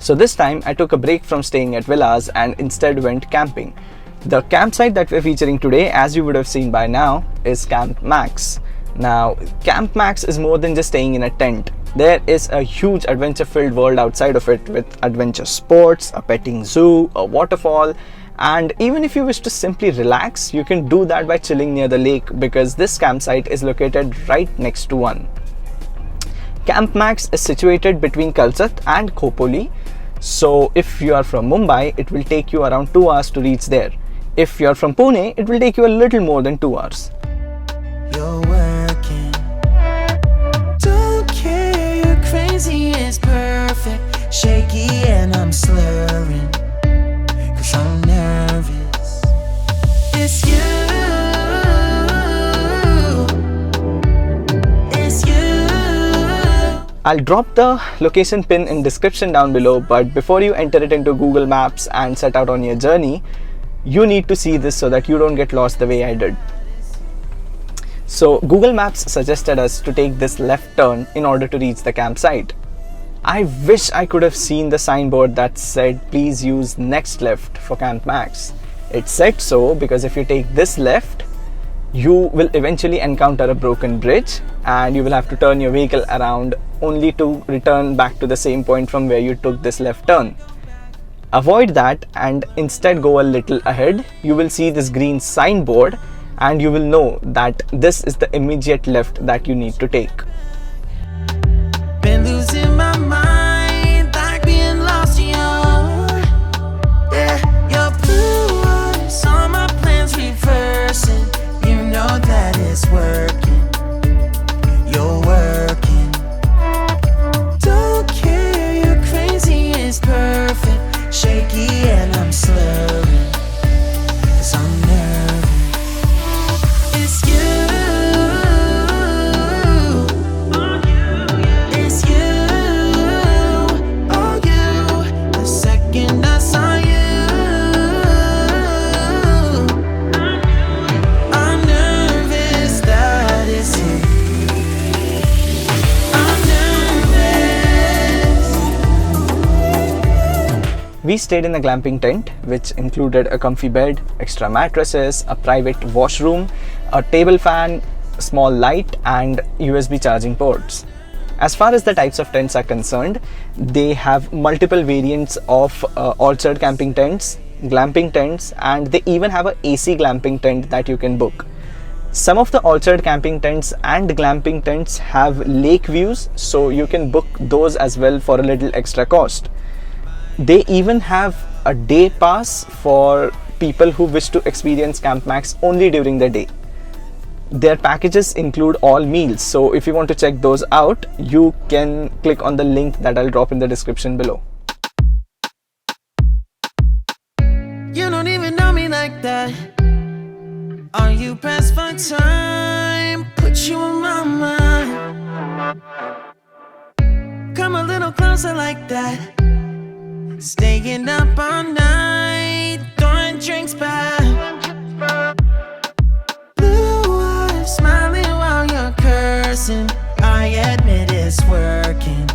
So this time I took a break from staying at villas and instead went camping. The campsite that we're featuring today, as you would have seen by now, is Camp Max. Now, Camp Max is more than just staying in a tent. There is a huge adventure-filled world outside of it with adventure sports, a petting zoo, a waterfall, and even if you wish to simply relax, you can do that by chilling near the lake because this campsite is located right next to one. Camp Max is situated between Kalsat and Khopoli. So if you are from Mumbai, it will take you around 2 hours to reach there. If you are from Pune, it will take you a little more than 2 hours. You're working. Don't care, you're crazy, it's perfect. Shaky and I'm slurring, 'cause I'm nervous. It's you. I'll drop the location pin in description down below, but before you enter it into Google Maps and set out on your journey, you need to see this so that you don't get lost the way I did. So Google Maps suggested us to take this left turn in order to reach the campsite. I wish I could have seen the signboard that said please use next left for Camp Max. It said so because if you take this left, you will eventually encounter a broken bridge and you will have to turn your vehicle around only to return back to the same point from where you took this left turn. Avoid that and instead go a little ahead. You will see this green signboard and you will know that this is the immediate left that you need to take. Been losing my mind, like being lost in your blue eyes, all my plans reversing. You know that it's working, you're working. Don't care, you're crazy, it's perfect. Shaky and I'm slurring, 'cause I'm nervous. It's you. It's you. Oh, you. The second I saw you, I'm nervous that it's you. I'm nervous. We stayed in a glamping tent, which included a comfy bed, extra mattresses, a private washroom, a table fan, a small light, and USB charging ports. As far as the types of tents are concerned, they have multiple variants of orchard camping tents, glamping tents, and they even have a AC glamping tent that you can book. Some of the orchard camping tents and glamping tents have lake views, so you can book those as well for a little extra cost. They even have a day pass for people who wish to experience Camp Max only during the day. Their packages include all meals, so if you want to check those out, you can click on the link that I'll drop in the description below. You don't even know me like that. Are you pressed for time? Put you in my mind. Come a little closer like that. Staying up all night, throwing drinks back. Blue eyes smiling while you're cursing. I admit it's working,